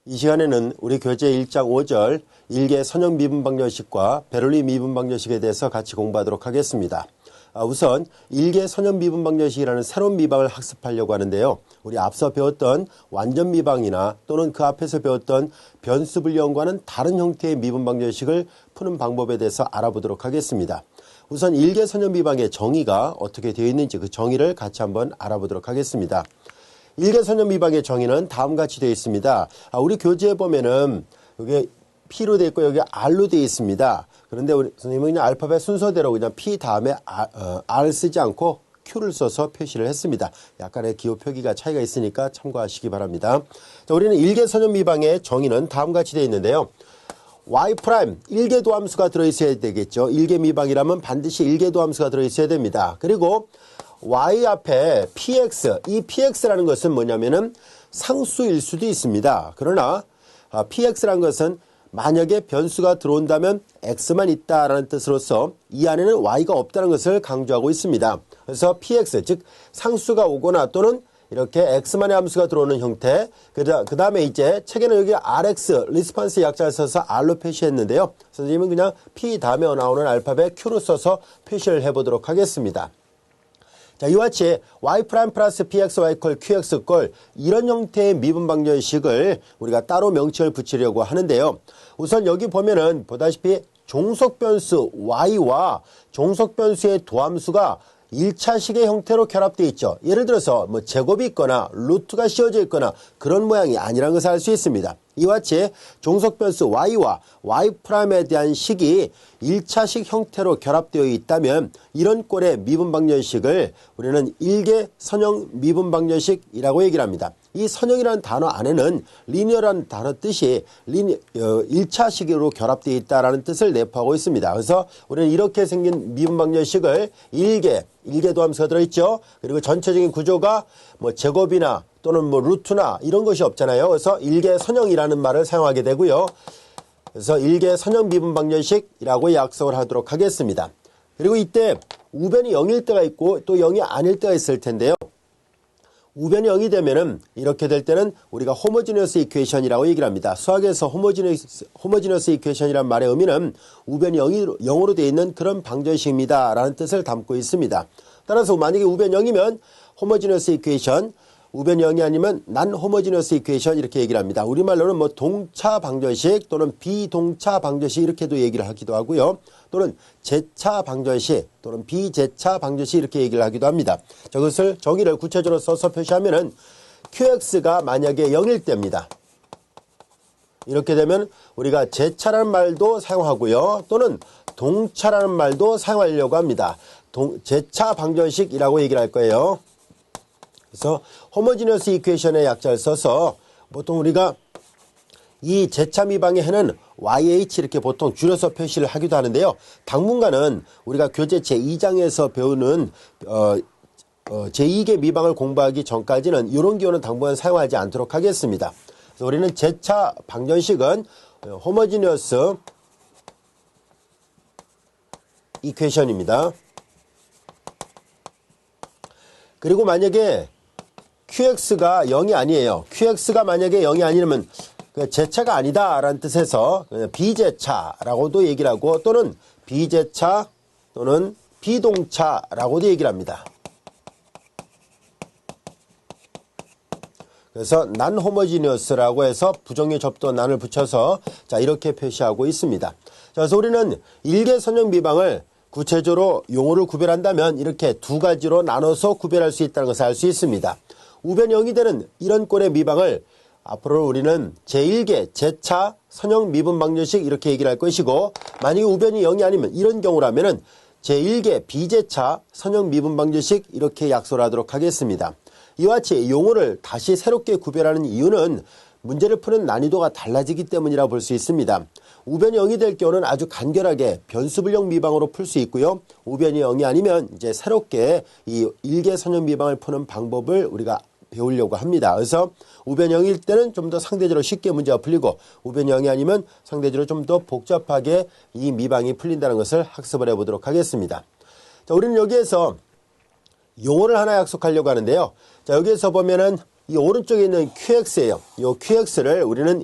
이 시간에는 우리 교재 1장 5절 일개 선형 미분방정식과 베를리 미분방정식에 대해서 같이 공부하도록 하겠습니다. 우선 일개 선형 미분방정식이라는 새로운 미방을 학습하려고 하는데요. 우리 앞서 배웠던 완전 미방이나 또는 그 앞에서 배웠던 변수불량과는 다른 형태의 미분방정식을 푸는 방법에 대해서 알아보도록 하겠습니다. 우선 일개 선형 미방의 정의가 어떻게 되어 있는지 그 정의를 같이 한번 알아보도록 하겠습니다. 일개 선형 미방의 정의는 다음과 같이 되어 있습니다. 우리 교재에 보면은 여기 P로 되어 있고 여기 R로 되어 있습니다. 그런데 우리 선생님은 그냥 알파벳 순서대로 그냥 P 다음에 R 쓰지 않고 Q를 써서 표시를 했습니다. 약간의 기호 표기가 차이가 있으니까 참고하시기 바랍니다. 자, 우리는 일개 선형 미방의 정의는 다음과 같이 되어 있는데요. Y' 일개 도함수가 들어있어야 되겠죠. 일개 미방이라면 반드시 일개 도함수가 들어있어야 됩니다. 그리고 y 앞에 px, 이 px라는 것은 뭐냐면은 상수일 수도 있습니다. 그러나 px라는 것은 만약에 변수가 들어온다면 x만 있다라는 뜻으로서 이 안에는 y가 없다는 것을 강조하고 있습니다. 그래서 px, 즉 상수가 오거나 또는 이렇게 x만의 함수가 들어오는 형태, 그 다음에 이제 책에는 여기 rx, 리스폰스 약자를 써서 r로 표시했는데요. 선생님은 그냥 p 다음에 나오는 알파벳 q로 써서 표시를 해보도록 하겠습니다. 자, 이와 같이 y' 플러스 pxy 콜 qx 꼴 이런 형태의 미분방정식을 우리가 따로 명칭을 붙이려고 하는데요. 우선 여기 보면은 보다시피 종속변수 y와 종속변수의 도함수가 1차식의 형태로 결합되어 있죠. 예를 들어서 뭐 제곱이 있거나 루트가 씌워져 있거나 그런 모양이 아니라는 것을 알 수 있습니다. 이와 같이 종속변수 y와 y'에 대한 식이 1차식 형태로 결합되어 있다면 이런 꼴의 미분방정식을 우리는 일개 선형 미분방정식이라고 얘기를 합니다. 이 선형이라는 단어 안에는 리니어라는 단어 뜻이 1차식으로 결합되어 있다는 뜻을 내포하고 있습니다. 그래서 우리는 이렇게 생긴 미분방정식을 일개 도함수가 들어있죠. 그리고 전체적인 구조가 뭐 제곱이나 또는 뭐 루트나 이런 것이 없잖아요. 그래서 일개 선형이라는 말을 사용하게 되고요. 그래서 일개 선형 미분방정식이라고 약속을 하도록 하겠습니다. 그리고 이때 우변이 0일 때가 있고 또 0이 아닐 때가 있을 텐데요. 우변이 0이 되면은 이렇게 될 때는 우리가 호모지니어스 이퀘이션이라고 얘기를 합니다. 수학에서 호모지니어스 이퀘이션이란 말의 의미는 우변이 0으로 되어 있는 그런 방정식입니다 라는 뜻을 담고 있습니다. 따라서 만약에 우변 0이면 호모지니어스 이퀘이션, 우변 0이 아니면 난 호모지니어스 이퀘이션 이렇게 얘기를 합니다. 우리말로는 뭐 동차 방정식 또는 비동차 방정식 이렇게도 얘기를 하기도 하고요. 또는 제차 방정식 또는 비제차 방정식 이렇게 얘기를 하기도 합니다. 저것을 정의를 구체적으로 써서 표시하면은 qx가 만약에 0일 때입니다. 이렇게 되면 우리가 제차라는 말도 사용하고요. 또는 동차라는 말도 사용하려고 합니다. 제차 방정식이라고 얘기를 할 거예요. 그래서 호모지니어스 이퀘이션의 약자를 써서 보통 우리가 이 제차 미방의 해는 YH 이렇게 보통 줄여서 표시를 하기도 하는데요. 당분간은 우리가 교재 제2장에서 배우는 제2계 미방을 공부하기 전까지는 이런 기호는 당분간 사용하지 않도록 하겠습니다. 그래서 우리는 제차 방정식은 호모지니어스 이퀘이션입니다. 그리고 만약에 qx가 0이 아니에요. qx가 만약에 0이 아니면 제차가 아니다라는 뜻에서 비제차라고도 얘기를 하고 또는 비제차 또는 비동차라고도 얘기를 합니다. 그래서 난 호모지니어스라고 해서 부정의 접도 난을 붙여서 자 이렇게 표시하고 있습니다. 자, 그래서 우리는 일개 선형 미방을 구체적으로 용어를 구별한다면 이렇게 두 가지로 나눠서 구별할 수 있다는 것을 알 수 있습니다. 우변 0이 되는 이런 꼴의 미방을 앞으로 우리는 제1계 제차 선형 미분방정식 이렇게 얘기를 할 것이고 만약에 우변이 0이 아니면 이런 경우라면은 제1계 비제차 선형 미분방정식 이렇게 약속을 하도록 하겠습니다. 이와 같이 용어를 다시 새롭게 구별하는 이유는 문제를 푸는 난이도가 달라지기 때문이라 볼 수 있습니다. 우변이 0이 될 경우는 아주 간결하게 변수불량 미방으로 풀 수 있고요. 우변이 0이 아니면 이제 새롭게 이 일개 선형 미방을 푸는 방법을 우리가 배우려고 합니다. 그래서 우변 0일 때는 좀 더 상대적으로 쉽게 문제가 풀리고 우변 0이 아니면 상대적으로 좀 더 복잡하게 이 미방이 풀린다는 것을 학습을 해보도록 하겠습니다. 자, 우리는 여기에서 용어를 하나 약속하려고 하는데요. 자, 여기에서 보면은 이 오른쪽에 있는 QX예요. 이 QX를 우리는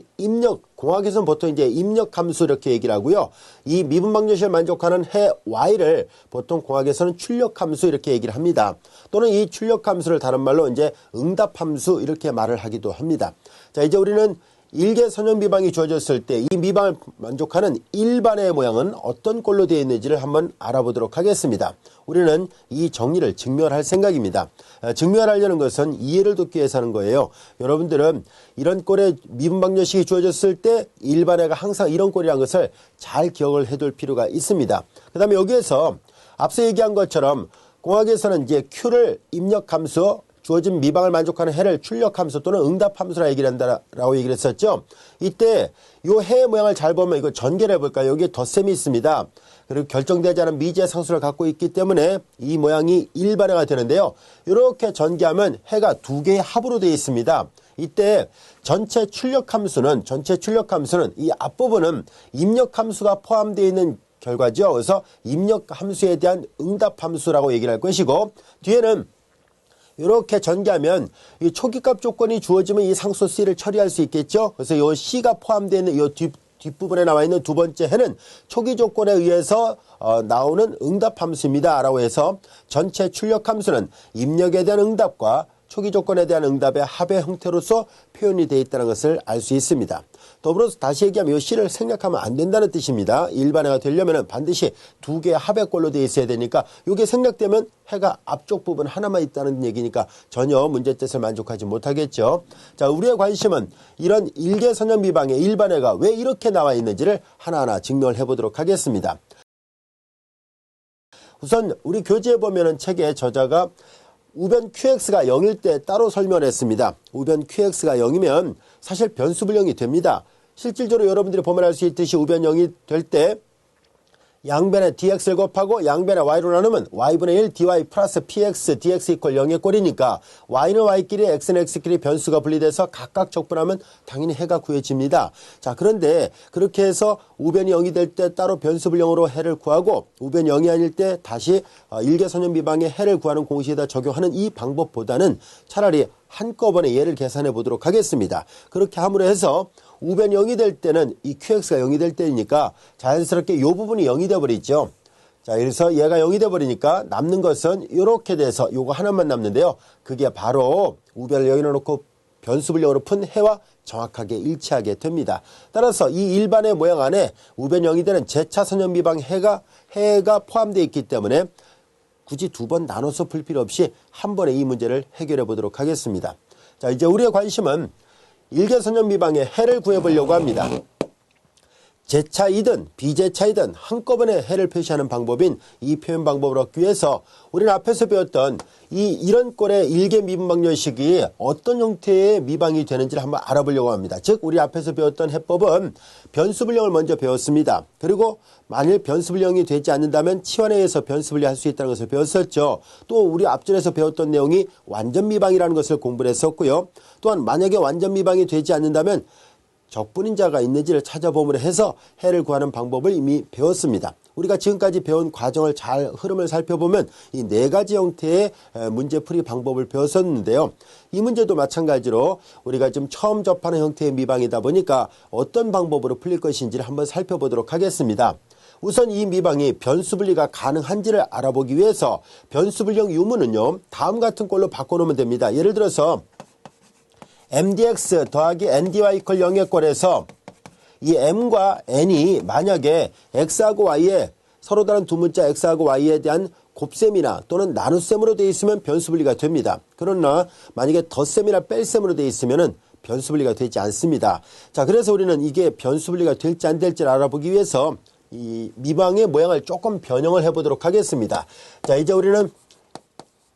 공학에서는 보통 이제 입력 함수 이렇게 얘기를 하고요. 이 미분 방정식을 만족하는 해 Y를 보통 공학에서는 출력 함수 이렇게 얘기를 합니다. 또는 이 출력 함수를 다른 말로 이제 응답 함수 이렇게 말을 하기도 합니다. 자, 이제 우리는 일개 선형 미방이 주어졌을 때 이 미방을 만족하는 일반의 모양은 어떤 꼴로 되어 있는지를 한번 알아보도록 하겠습니다. 우리는 이 정리를 증명할 생각입니다. 증명하려는 것은 이해를 돕기 위해서 하는 거예요. 여러분들은 이런 꼴의 미분 방정식이 주어졌을 때 일반애가 항상 이런 꼴이라는 것을 잘 기억을 해둘 필요가 있습니다. 그 다음에 여기에서 앞서 얘기한 것처럼 공학에서는 이제 Q를 입력함수, 주어진 미방을 만족하는 해를 출력함수 또는 응답함수라 얘기를 한다라고 얘기를 했었죠. 이때 요 해의 모양을 잘 보면 이거 전개를 해볼까요? 여기에 덧셈이 있습니다. 그리고 결정되지 않은 미지의 상수를 갖고 있기 때문에 이 모양이 일반해가 되는데요. 이렇게 전개하면 해가 두 개의 합으로 되어 있습니다. 이때 전체 출력함수는 이 앞부분은 입력함수가 포함되어 있는 결과죠. 그래서 입력함수에 대한 응답함수라고 얘기를 할 것이고, 뒤에는 이렇게 전개하면 이 초기값 조건이 주어지면 이 상수 C를 처리할 수 있겠죠. 그래서 이 C가 포함되어 있는 이 뒷부분에 나와 있는 두 번째 해는 초기 조건에 의해서 나오는 응답 함수입니다. 라고 해서 전체 출력 함수는 입력에 대한 응답과 초기 조건에 대한 응답의 합의 형태로서 표현이 되어 있다는 것을 알 수 있습니다. 더불어서 다시 얘기하면 이 C를 생략하면 안 된다는 뜻입니다. 일반해가 되려면 반드시 두 개의 합의 꼴로 되어 있어야 되니까 이게 생략되면 해가 앞쪽 부분 하나만 있다는 얘기니까 전혀 문제 뜻을 만족하지 못하겠죠. 자, 우리의 관심은 이런 일개 선형 미방의 일반해가 왜 이렇게 나와 있는지를 하나하나 증명을 해보도록 하겠습니다. 우선 우리 교재에 보면은 책의 저자가 우변 QX가 0일 때 따로 설명했습니다. 우변 QX가 0이면 사실 변수불량이 됩니다. 실질적으로 여러분들이 보면 알 수 있듯이 우변 0이 될 때 양변에 dx를 곱하고 양변에 y로 나누면 y분의 1 dy 플러스 px dx 이퀄 0의 꼴이니까 y는 y끼리 x는 x끼리 변수가 분리돼서 각각 적분하면 당연히 해가 구해집니다. 자, 그런데 그렇게 해서 우변이 0이 될 때 따로 변수불량으로 해를 구하고 우변 0이 아닐 때 다시 일개선형 미방의 해를 구하는 공식에다 적용하는 이 방법보다는 차라리 한꺼번에 얘를 계산해 보도록 하겠습니다. 그렇게 함으로 해서 우변 0이 될 때는 이 QX가 0이 될 때니까 자연스럽게 이 부분이 0이 되어버리죠. 자, 그래서 얘가 0이 되어버리니까 남는 것은 이렇게 돼서 요거 하나만 남는데요. 그게 바로 우변을 0이 넣어놓고 변수불량으로 푼 해와 정확하게 일치하게 됩니다. 따라서 이 일반의 모양 안에 우변 0이 되는 제차 선형 미방 해가 포함되어 있기 때문에 굳이 두 번 나눠서 풀 필요 없이 한 번에 이 문제를 해결해 보도록 하겠습니다. 자, 이제 우리의 관심은 일개선형 미방의 해를 구해보려고 합니다. 제차이든 비제차이든 한꺼번에 해를 표시하는 방법인 이 표현 방법을 얻기 위해서 우리는 앞에서 배웠던 이런 꼴의 일개 미분 방정식이 어떤 형태의 미방이 되는지를 한번 알아보려고 합니다. 즉 우리 앞에서 배웠던 해법은 변수불량을 먼저 배웠습니다. 그리고 만일 변수불량이 되지 않는다면 치환에 의해서 변수분리할 수 있다는 것을 배웠었죠. 또 우리 앞전에서 배웠던 내용이 완전 미방이라는 것을 공부를 했었고요. 또한 만약에 완전 미방이 되지 않는다면 적분인자가 있는지를 찾아봄으로 해서 해를 구하는 방법을 이미 배웠습니다. 우리가 지금까지 배운 과정을 잘 흐름을 살펴보면 이 네 가지 형태의 문제풀이 방법을 배웠었는데요. 이 문제도 마찬가지로 우리가 좀 처음 접하는 형태의 미방이다 보니까 어떤 방법으로 풀릴 것인지를 한번 살펴보도록 하겠습니다. 우선 이 미방이 변수분리가 가능한지를 알아보기 위해서 변수분리형 유무는요, 다음 같은 꼴로 바꿔놓으면 됩니다. 예를 들어서 mdx 더하기 ndy 이퀄 0의 꼴에서 이 m과 n이 만약에 x하고 y에 서로 다른 두 문자 x하고 y에 대한 곱셈이나 또는 나눗셈으로 되어 있으면 변수분리가 됩니다. 그러나 만약에 덧셈이나 뺄셈으로 되어 있으면 변수분리가 되지 않습니다. 자, 그래서 우리는 이게 변수분리가 될지 안 될지를 알아보기 위해서 이 미방의 모양을 조금 변형을 해보도록 하겠습니다. 자, 이제 우리는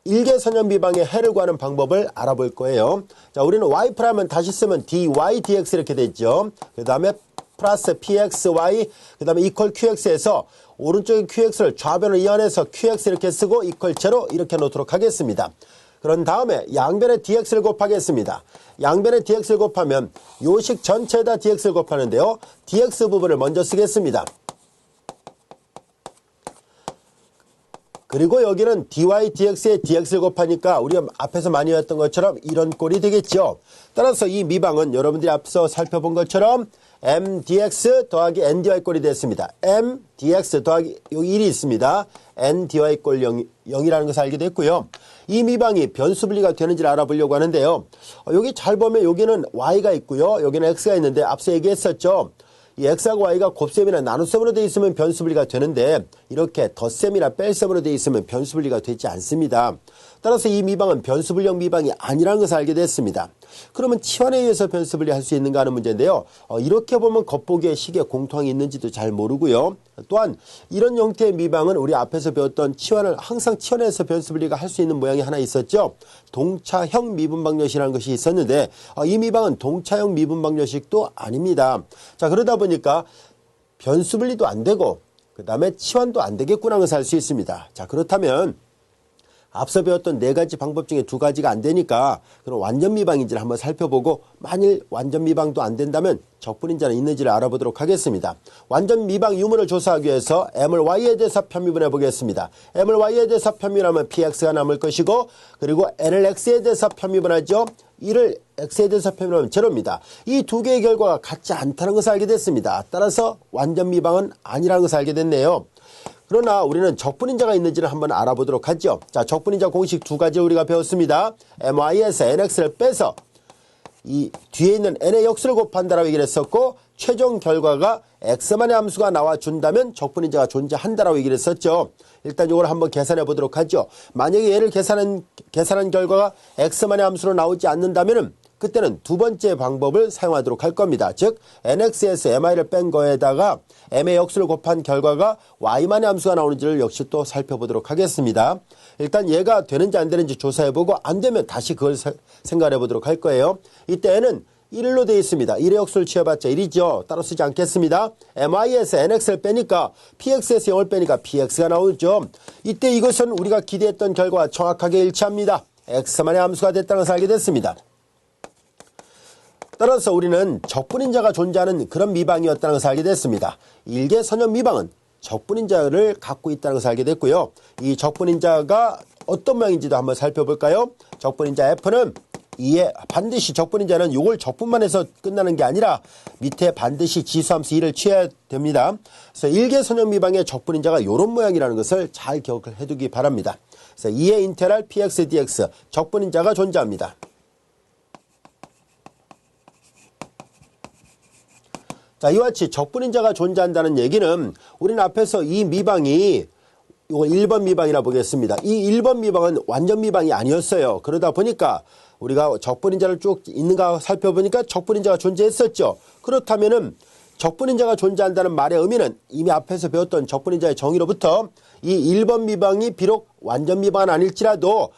일개선형 미방의 해를 구하는 방법을 알아볼 거예요. 자, 우리는 y'하면 다시 쓰면 dy dx 이렇게 되죠. 그 다음에 플러스 pxy 그 다음에 이퀄 qx에서 오른쪽에 qx를 좌변을 이완해서 qx 이렇게 쓰고 이퀄 제로 이렇게 놓도록 하겠습니다. 그런 다음에 양변에 dx를 곱하겠습니다. 양변에 dx를 곱하면 요식 전체에다 dx를 곱하는데요. dx 부분을 먼저 쓰겠습니다. 그리고 여기는 dy dx에 dx를 곱하니까 우리가 앞에서 많이 했던 것처럼 이런 꼴이 되겠죠. 따라서 이 미방은 여러분들이 앞서 살펴본 것처럼 m dx 더하기 n dy 꼴이 됐습니다. m dx 더하기 여기 1이 있습니다. n dy 꼴 0이라는 것을 알게 됐고요. 이 미방이 변수 분리가 되는지를 알아보려고 하는데요. 여기 잘 보면 여기는 y가 있고요. 여기는 x가 있는데 앞서 얘기했었죠. 이 x하고 y가 곱셈이나 나눗셈으로 되어 있으면 변수 분리가 되는데 이렇게 덧셈이나 뺄셈으로 되어 있으면 변수 분리가 되지 않습니다. 따라서 이 미방은 변수 분리형 미방이 아니라는 것을 알게 됐습니다. 그러면 치환에 의해서 변수 분리할 수 있는가 하는 문제인데요. 이렇게 보면 겉보기에 식에 공통이 있는지도 잘 모르고요. 또한 이런 형태의 미방은 우리 앞에서 배웠던 치환을 항상 치환해서 변수 분리가 할 수 있는 모양이 하나 있었죠. 동차형 미분방정식이라는 것이 있었는데 이 미방은 동차형 미분방정식도 아닙니다. 자, 그러다 보니까 변수 분리도 안 되고 그 다음에 치환도 안 되겠구나 하는 것을 알 수 있습니다. 자, 그렇다면 앞서 배웠던 네 가지 방법 중에 두 가지가 안 되니까 그럼 완전 미방인지를 한번 살펴보고 만일 완전 미방도 안 된다면 적분인자는 있는지를 알아보도록 하겠습니다. 완전 미방 유무를 조사하기 위해서 m을 y에 대해서 편미분해 보겠습니다. m을 y에 대해서 편미분하면 px가 남을 것이고 그리고 n을 x에 대해서 편미분하죠. 1을 x에 대해서 편미분하면 제로입니다. 이 두 개의 결과가 같지 않다는 것을 알게 됐습니다. 따라서 완전 미방은 아니라는 것을 알게 됐네요. 그러나 우리는 적분인자가 있는지를 한번 알아보도록 하죠. 자, 적분인자 공식 두 가지 우리가 배웠습니다. my에서 nx를 빼서 이 뒤에 있는 n의 역수를 곱한다라고 얘기를 했었고 최종 결과가 x만의 함수가 나와준다면 적분인자가 존재한다라고 얘기를 했었죠. 일단 이걸 한번 계산해 보도록 하죠. 만약에 얘를 계산한 결과가 x만의 함수로 나오지 않는다면은 그때는 두 번째 방법을 사용하도록 할 겁니다. 즉 nx에서 mi를 뺀 거에다가 m의 역수를 곱한 결과가 y만의 함수가 나오는지를 역시 또 살펴보도록 하겠습니다. 일단 얘가 되는지 안 되는지 조사해보고 안 되면 다시 그걸 생각해 보도록 할 거예요. 이때 n은 1로 되어 있습니다. 1의 역수를 취해봤자 1이죠. 따로 쓰지 않겠습니다. my에서 nx를 빼니까 px에서 0을 빼니까 px가 나오죠. 이때 이것은 우리가 기대했던 결과와 정확하게 일치합니다. x만의 함수가 됐다는 것을 알게 됐습니다. 따라서 우리는 적분인자가 존재하는 그런 미방이었다는 것을 알게 됐습니다. 일개 선형 미방은 적분인자를 갖고 있다는 것을 알게 됐고요. 이 적분인자가 어떤 모양인지도 한번 살펴볼까요? 적분인자 F는 이에 반드시 적분인자는 이걸 적분만 해서 끝나는 게 아니라 밑에 반드시 지수함수 2를 취해야 됩니다. 그래서 일개 선형 미방의 적분인자가 이런 모양이라는 것을 잘 기억을 해두기 바랍니다. 그래서 2의 인테랄 px dx 적분인자가 존재합니다. 자, 이와 같이 적분인자가 존재한다는 얘기는 우리는 앞에서 이 미방이 이거 1번 미방이라 보겠습니다. 이 1번 미방은 완전 미방이 아니었어요. 그러다 보니까 우리가 적분인자를 쭉 있는가 살펴보니까 적분인자가 존재했었죠. 그렇다면은 적분인자가 존재한다는 말의 의미는 이미 앞에서 배웠던 적분인자의 정의로부터 이 1번 미방이 비록 완전 미방은 아닐지라도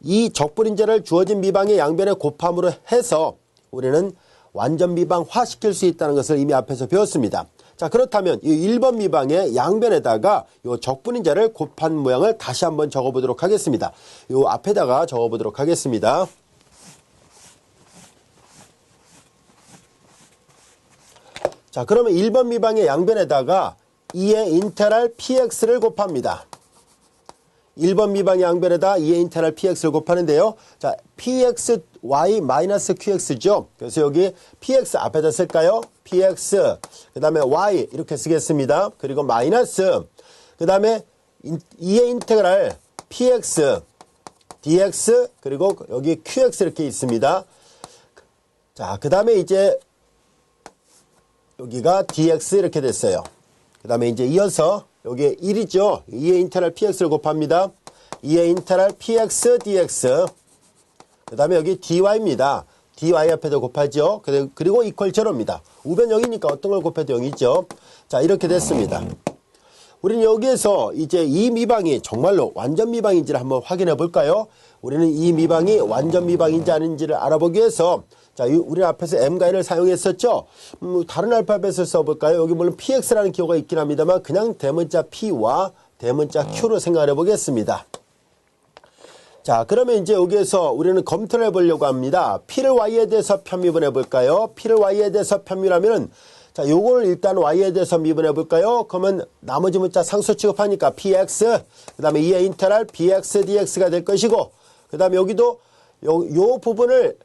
이 적분인자를 주어진 미방의 양변에 곱함으로 해서 우리는 완전 미방화 시킬 수 있다는 것을 이미 앞에서 배웠습니다. 자, 그렇다면 이 1번 미방의 양변에다가 이 적분인자를 곱한 모양을 다시 한번 적어보도록 하겠습니다. 이 앞에다가 적어보도록 하겠습니다. 자, 그러면 1번 미방의 양변에다가 2의 인테랄 px를 곱합니다. 1번 미방의 양변에다 2의 인테랄 px를 곱하는데요. 자, px y 마이너스 qx죠. 그래서 여기 px 앞에다 쓸까요? px 그 다음에 y 이렇게 쓰겠습니다. 그리고 마이너스 그 다음에 2의 인테그랄 px dx 그리고 여기 qx 이렇게 있습니다. 자, 그 다음에 이제 여기가 dx 이렇게 됐어요. 그 다음에 이제 이어서 여기 1이죠. 2의 인테랄 px를 곱합니다. 2의 인테랄 px dx 그 다음에 여기 dy입니다. dy 앞에도 곱하죠. 그리고 이퀄 제로입니다. 우변 0이니까 어떤 걸 곱해도 0이죠. 자, 이렇게 됐습니다. 우리는 여기에서 이제 이 미방이 정말로 완전 미방인지를 한번 확인해 볼까요? 우리는 이 미방이 완전 미방인지 아닌지를 알아보기 위해서 자, 우리 앞에서 m과 n을 사용했었죠. 다른 알파벳을 써볼까요? 여기 물론 px라는 기호가 있긴 합니다만 그냥 대문자 p와 대문자 q로 생각해 보겠습니다. 자, 그러면 이제 여기에서 우리는 검토를 해보려고 합니다. p를 y에 대해서 편미분해 볼까요? p를 y에 대해서 편미하면은 자, 요걸 일단 y에 대해서 미분해 볼까요? 그러면 나머지 문자 상수 취급하니까 px, 그 다음에 2의 인테랄 bx dx가 될 것이고, 그 다음에 여기도 요 부분을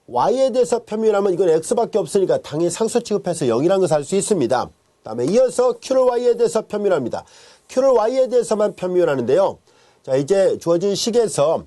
y에 대해서 편미하면 이건 x밖에 없으니까 당연히 상수 취급해서 0이라는 것을 알 수 있습니다. 그 다음에 이어서 q를 y에 대해서 편미합니다. q를 y에 대해서만 편미하는데요. 자, 이제 주어진 식에서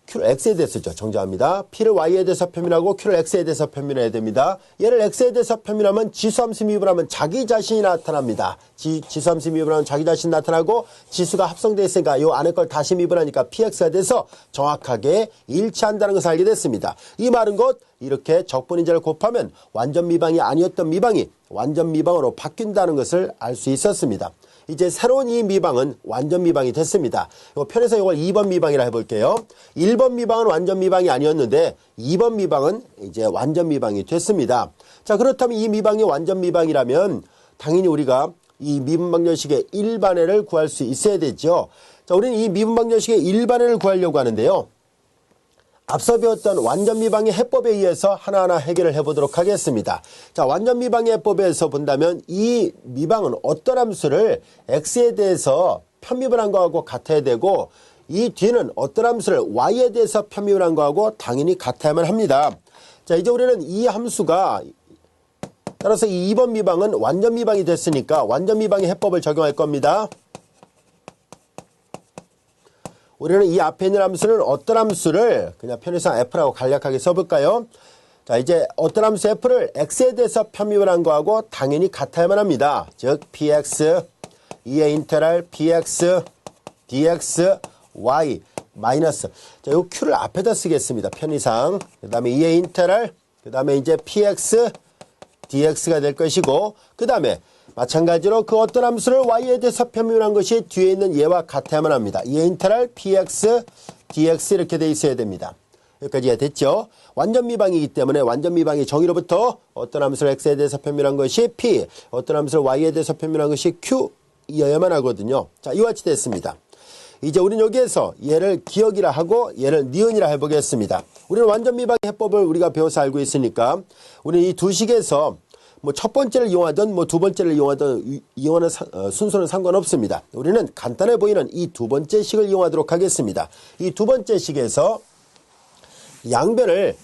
q를 x에 대해서죠. 정정합니다. p를 y에 대해서 편미하고 q를 x에 대해서 편미해야 됩니다. 얘를 x에 대해서 편미하면 지수함수 미분하면 자기 자신이 나타납니다. 지수함수 미분하면 자기 자신이 나타나고 지수가 합성되어 있으니까 요 안에 걸 다시 미분하니까 px가 돼서 정확하게 일치한다는 것을 알게 됐습니다. 이 말은 곧 이렇게 적분인자를 곱하면 완전 미방이 아니었던 미방이 완전 미방으로 바뀐다는 것을 알 수 있었습니다. 이제 새로운 이 미방은 완전 미방이 됐습니다. 편에서 이걸 2번 미방이라 해볼게요. 1번 미방은 완전 미방이 아니었는데 2번 미방은 이제 완전 미방이 됐습니다. 자, 그렇다면 이 미방이 완전 미방이라면 당연히 우리가 이 미분방정식의 일반회를 구할 수 있어야 되죠. 자, 우리는 이 미분방정식의 일반회를 구하려고 하는데요. 앞서 배웠던 완전미방의 해법에 의해서 하나하나 해결을 해보도록 하겠습니다. 자, 완전미방의 해법에서 본다면 이 미방은 어떤 함수를 x에 대해서 편미분한 거하고 같아야 되고 이 뒤는 어떤 함수를 y에 대해서 편미분한 거하고 당연히 같아야만 합니다. 자, 이제 우리는 이 함수가 따라서 이 2번 미방은 완전미방이 됐으니까 완전미방의 해법을 적용할 겁니다. 우리는 이 앞에 있는 함수는 어떤 함수를 그냥 편의상 f라고 간략하게 써볼까요? 자, 이제 어떤 함수 f를 x에 대해서 편미분한 거하고 당연히 같아야만 합니다. 즉 px, 2의 인테랄 bx, dx, y, 마이너스. 자, 요 q를 앞에다 쓰겠습니다. 편의상. 그 다음에 2의 인테랄, 그 다음에 이제 px, dx가 될 것이고, 그 다음에 마찬가지로 그 어떤 함수를 y에 대해서 편미분한 것이 뒤에 있는 얘와 같아야만 합니다. 얘 인테랄 px, dx 이렇게 돼 있어야 됩니다. 여기까지 이해됐죠? 완전 미방이기 때문에 완전 미방의 정의로부터 어떤 함수를 x에 대해서 편미분한 것이 p, 어떤 함수를 y에 대해서 편미분한 것이 q이어야만 하거든요. 자, 이와 같이 됐습니다. 이제 우리는 여기에서 얘를 기억이라 하고 얘를 니은이라 해보겠습니다. 우리는 완전 미방의 해법을 우리가 배워서 알고 있으니까 우리는 이 두 식에서 뭐 첫 번째를 이용하든 뭐 두 번째를 이용하는 순서는 상관없습니다. 우리는 간단해 보이는 이 두 번째 식을 이용하도록 하겠습니다. 이 두 번째 식에서 양변을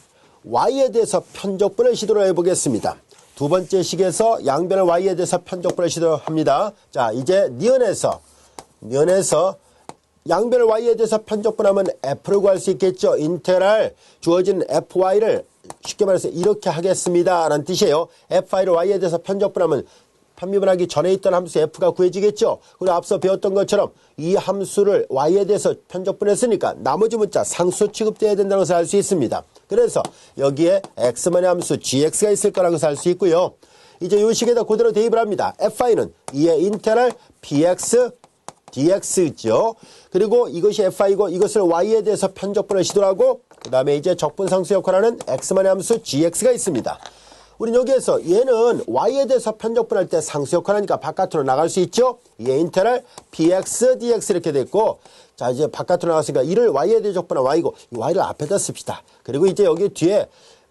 y에 대해서 편적분을 시도를 해보겠습니다. 두 번째 식에서 양변을 y에 대해서 편적분을 시도합니다. 자, 이제 니은에서 양변을 y에 대해서 편적분하면 f를 구할 수 있겠죠. 인테랄 주어진 fy를 쉽게 말해서 이렇게 하겠습니다 라는 뜻이에요. fy를 y에 대해서 편적분하면 편미분하기 전에 있던 함수 f가 구해지겠죠. 그리고 앞서 배웠던 것처럼 이 함수를 y에 대해서 편적분했으니까 나머지 문자 상수 취급되어야 된다는 것을 알 수 있습니다. 그래서 여기에 x만의 함수 gx가 있을 거라는 것을 알 수 있고요. 이제 이 식에다 그대로 대입을 합니다. fy는 2의 인테랄 px dx죠. 그리고 이것이 fi고 이것을 y에 대해서 편적분을 시도하고 그 다음에 이제 적분상수 역할하는 x만의 함수 gx가 있습니다. 우린 여기에서 얘는 y에 대해서 편적분할 때 상수 역할하니까 바깥으로 나갈 수 있죠. 얘 인테랄 px dx 이렇게 됐고 자 이제 바깥으로 나갔으니까 이를 y에 대해 적분한 y고 이 y를 앞에다 씁시다. 그리고 이제 여기 뒤에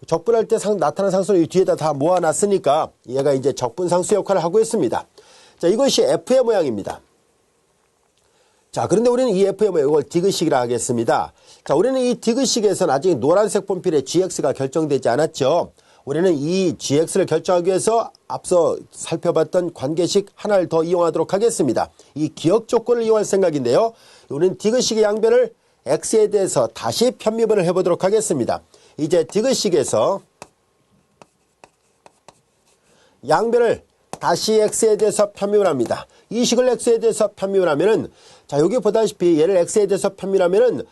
적분할 때 나타난 상수를 이 뒤에다 다 모아놨으니까 얘가 이제 적분상수 역할을 하고 있습니다. 자 이것이 f의 모양입니다. 자, 그런데 우리는 이 f의 모양, 이걸 디귿식이라 하겠습니다. 자, 우리는 이 디귿식에서는 아직 노란색 본필의 gx가 결정되지 않았죠. 우리는 이 gx를 결정하기 위해서 앞서 살펴봤던 관계식 하나를 더 이용하도록 하겠습니다. 이 기억 조건을 이용할 생각인데요. 우리는 디귿식의 양변을 x에 대해서 다시 편미분을 해보도록 하겠습니다. 이제 디귿식에서 양변을 다시 x에 대해서 편미분합니다. 이 식을 x에 대해서 편미분하면은 자 여기 보다시피 얘를 x에 대해서 편미분하면은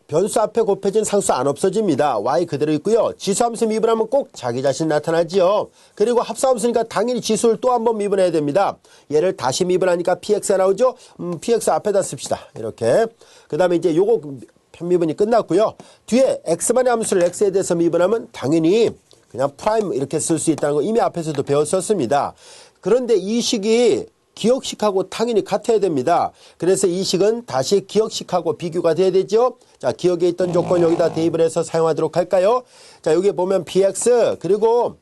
변수 앞에 곱해진 상수 안 없어집니다. y 그대로 있고요. 지수함수 미분하면 꼭 자기 자신 나타나지요. 그리고 합수함수니까 당연히 지수를 또 한 번 미분해야 됩니다. 얘를 다시 미분하니까 px가 나오죠. px 앞에다 씁시다. 이렇게. 그 다음에 이제 요거 편미분이 끝났고요. 뒤에 x만의 함수를 x에 대해서 미분하면 당연히 그냥 프라임 이렇게 쓸 수 있다는 거 이미 앞에서도 배웠었습니다. 그런데 이 식이 기억식하고 당연히 같아야 됩니다. 그래서 이 식은 다시 기억식하고 비교가 돼야 되죠. 자, 기억에 있던 조건 여기다 대입을 해서 사용하도록 할까요? 자, 여기 보면 px 그리고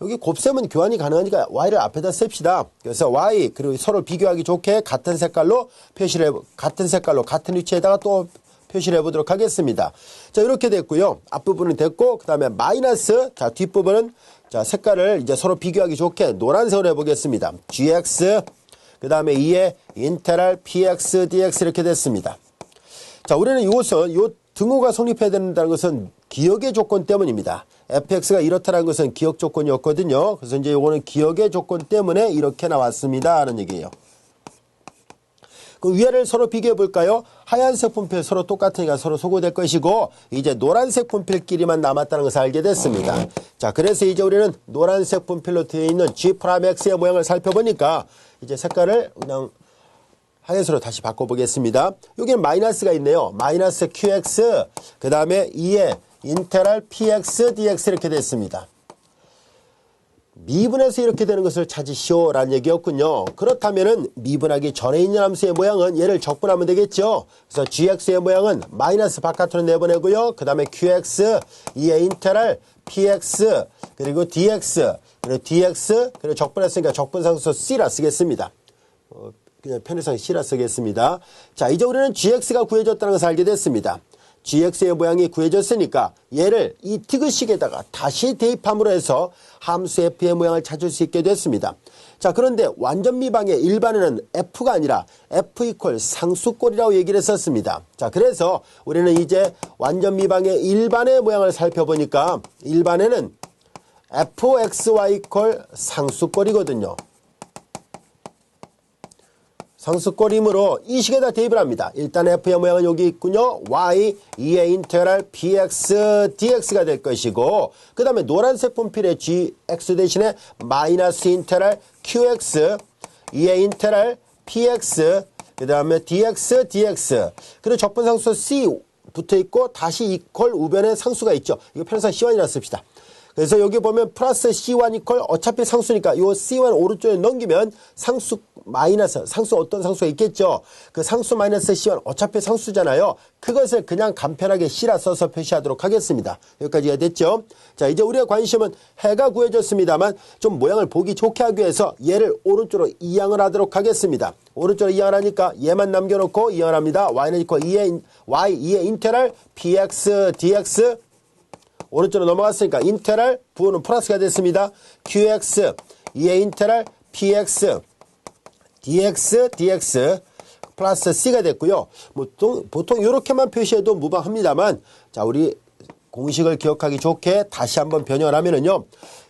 여기 곱셈은 교환이 가능하니까 y를 앞에다 씁시다. 그래서 y 그리고 서로 비교하기 좋게 같은 색깔로 표시를 같은 색깔로 같은 위치에다가 또 표시를 해보도록 하겠습니다. 자, 이렇게 됐고요. 앞부분은 됐고 그 다음에 마이너스 자 뒷부분은 자 색깔을 이제 서로 비교하기 좋게 노란색으로 해보겠습니다. gx 그 다음에 2의 인테랄 px dx 이렇게 됐습니다. 자, 우리는 이것은 요 등호가 성립해야 된다는 것은 기억의 조건 때문입니다. fx가 이렇다는 것은 기억 조건이었거든요. 그래서 이제 요거는 기억의 조건 때문에 이렇게 나왔습니다 하는 얘기예요. 그럼 위아래를 서로 비교해 볼까요? 하얀색 분필 서로 똑같으니까 서로 소거될 것이고 이제 노란색 분필끼리만 남았다는 것을 알게 됐습니다. 자, 그래서 이제 우리는 노란색 분필로 되어 있는 G'X의 모양을 살펴보니까 이제 색깔을 그냥 하얀색으로 다시 바꿔보겠습니다. 여기는 마이너스가 있네요. 마이너스 QX 그 다음에 2의 인테랄 PX DX 이렇게 됐습니다. 미분해서 이렇게 되는 것을 찾으시오 라는 얘기였군요. 그렇다면은 미분하기 전에 있는 함수의 모양은 얘를 적분하면 되겠죠. 그래서 gx의 모양은 마이너스 바깥으로 내보내고요. 그 다음에 qx 2의 인테랄 px 그리고 dx 그리고 dx 그리고 적분했으니까 적분상수 c라 쓰겠습니다. 그냥 편의상 c라 쓰겠습니다. 자, 이제 우리는 gx가 구해졌다는 것을 알게 됐습니다. gx의 모양이 구해졌으니까 얘를 이 디귿식에다가 다시 대입함으로 해서 함수 f의 모양을 찾을 수 있게 됐습니다. 자, 그런데 완전 미방의 일반에는 f가 아니라 f 이퀄 상수꼴이라고 얘기를 했었습니다. 자, 그래서 우리는 이제 완전 미방의 일반의 모양을 살펴보니까 일반에는 fxy 이퀄 상수꼴이거든요. 상수꼴이므로 이 식에다 대입을 합니다. 일단 f의 모양은 여기 있군요. y 2의 인테그랄 bx dx가 될 것이고 그 다음에 노란색 분필의 gx 대신에 마이너스 인테그랄 qx 2의 인테그랄 px 그 다음에 dx dx 그리고 적분상수 c 붙어있고 다시 이퀄 우변에 상수가 있죠. 이거 편의상 c1이라 씁시다. 그래서 여기 보면 플러스 C1 이퀄 어차피 상수니까 요 C1 오른쪽에 넘기면 상수 마이너스 상수 어떤 상수가 있겠죠. 그 상수 마이너스 C1 어차피 상수잖아요. 그것을 그냥 간편하게 C라 써서 표시하도록 하겠습니다. 여기까지가 됐죠. 자, 이제 우리의 관심은 해가 구해졌습니다만 좀 모양을 보기 좋게 하기 위해서 얘를 오른쪽으로 이항을 하도록 하겠습니다. 오른쪽으로 이항을 하니까 얘만 남겨놓고 이항을 합니다. y는 이퀄 2의 인테랄 px dx 오른쪽으로 넘어갔으니까 인테랄 부호는 플러스가 됐습니다. qx 2의 인테랄 px dx dx 플러스 c가 됐고요. 보통 이렇게만 표시해도 무방합니다만 자, 우리 공식을 기억하기 좋게 다시 한번 변형을 하면은요.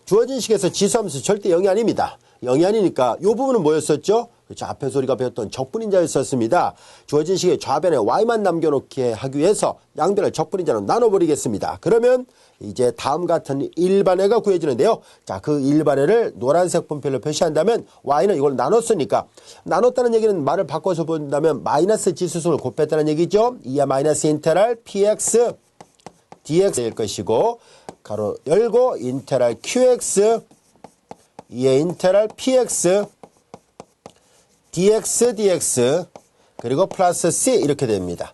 주어진 식에서 지수함수 절대 0이 아닙니다. 0이 아니니까 이 부분은 뭐였었죠? 그렇죠. 앞에서 우리가 배웠던 적분인자였었습니다. 주어진 식의 좌변에 y만 남겨놓게 하기 위해서 양변을 적분인자로 나눠버리겠습니다. 그러면 이제 다음 같은 일반회가 구해지는데요. 자, 그 일반회를 노란색 분필로 표시한다면 y는 이걸 나눴으니까 나눴다는 얘기는 말을 바꿔서 본다면 마이너스 지수승을 곱했다는 얘기죠. 2의 마이너스 인테랄 px dx일 것이고 가로 열고 인테랄 qx 2의 인테랄 px dx dx 그리고 플러스 c 이렇게 됩니다.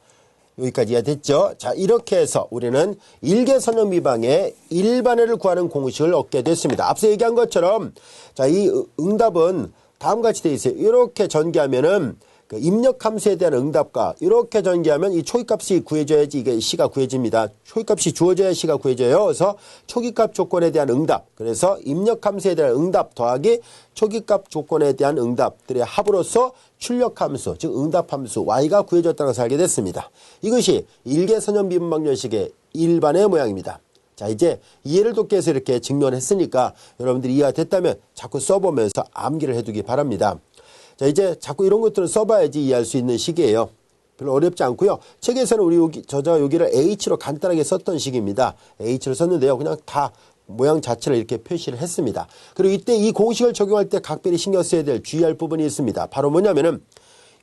여기까지 이해됐죠? 자, 이렇게 해서 우리는 일개선형 미방의 일반회를 구하는 공식을 얻게 됐습니다. 앞서 얘기한 것처럼 자, 이 응답은 다음과 같이 되어 있어요. 이렇게 전개하면은 그 입력 함수에 대한 응답과 이렇게 전개하면 이 초기값이 구해져야지 이게 C가 구해집니다. 초기값이 주어져야 C가 구해져요. 그래서 초기값 조건에 대한 응답. 그래서 입력 함수에 대한 응답 더하기 초기값 조건에 대한 응답들의 합으로서 출력 함수, 즉 응답 함수 Y가 구해졌다는 것을 알게 됐습니다. 이것이 일개선형 미분방정식의 일반의 모양입니다. 자, 이제 이해를 돕기 위해서 이렇게 증명했으니까 여러분들이 이해가 됐다면 자꾸 써보면서 암기를 해두기 바랍니다. 자, 이제 자꾸 이런 것들을 써봐야지 이해할 수 있는 식이에요. 별로 어렵지 않고요. 책에서는 우리 저자가 여기를 H로 간단하게 썼던 식입니다. H를 썼는데요. 그냥 다 모양 자체를 이렇게 표시를 했습니다. 그리고 이때 이 공식을 적용할 때 각별히 신경 써야 될 주의할 부분이 있습니다. 바로 뭐냐면은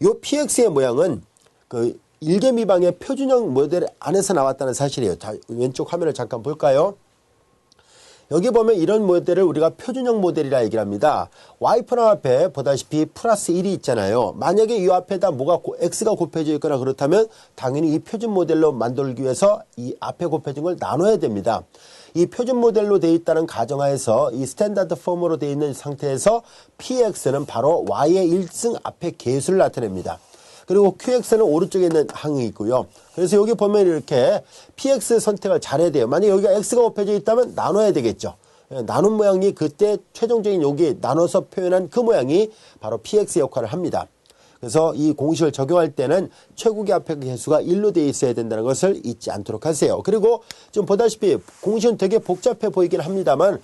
요 PX의 모양은 그 일개미방의 표준형 모델 안에서 나왔다는 사실이에요. 자, 왼쪽 화면을 잠깐 볼까요? 여기 보면 이런 모델을 우리가 표준형 모델이라 얘기를 합니다. y표랑 앞에 보다시피 플러스 1이 있잖아요. 만약에 이 앞에다 x가 곱해져 있거나 그렇다면 당연히 이 표준 모델로 만들기 위해서 이 앞에 곱해진 걸 나눠야 됩니다. 이 표준 모델로 되어 있다는 가정하에서 이 스탠다드 폼으로 되어 있는 상태에서 px는 바로 y의 1승 앞에 계수를 나타냅니다. 그리고 qx는 오른쪽에 있는 항이 있고요. 그래서 여기 보면 이렇게 px 선택을 잘해야 돼요. 만약 여기가 x가 곱해져 있다면 나눠야 되겠죠. 나눈 모양이 그때 최종적인 여기 나눠서 표현한 그 모양이 바로 px 역할을 합니다. 그래서 이 공식을 적용할 때는 최고의 앞에 계수가 1로 되어 있어야 된다는 것을 잊지 않도록 하세요. 그리고 지금 보다시피 공식은 되게 복잡해 보이긴 합니다만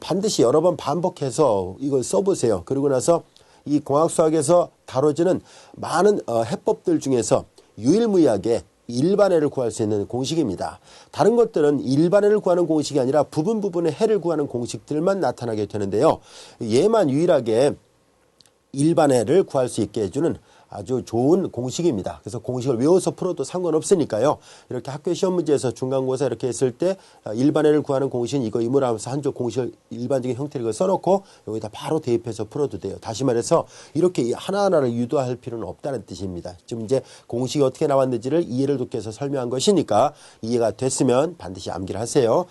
반드시 여러 번 반복해서 이걸 써보세요. 그리고 나서 이 공학수학에서 다뤄지는 많은 해법들 중에서 유일무이하게 일반해를 구할 수 있는 공식입니다. 다른 것들은 일반해를 구하는 공식이 아니라 부분의 해를 구하는 공식들만 나타나게 되는데요. 얘만 유일하게 일반해를 구할 수 있게 해주는 아주 좋은 공식입니다. 그래서 공식을 외워서 풀어도 상관없으니까요. 이렇게 학교 시험 문제에서 중간고사 이렇게 했을 때 일반해를 구하는 공식은 이거 이모라 하면서 한쪽 공식을 일반적인 형태를 써놓고 여기다 바로 대입해서 풀어도 돼요. 다시 말해서 이렇게 하나하나를 유도할 필요는 없다는 뜻입니다. 지금 이제 공식이 어떻게 나왔는지를 이해를 돕기 위해서 설명한 것이니까 이해가 됐으면 반드시 암기를 하세요.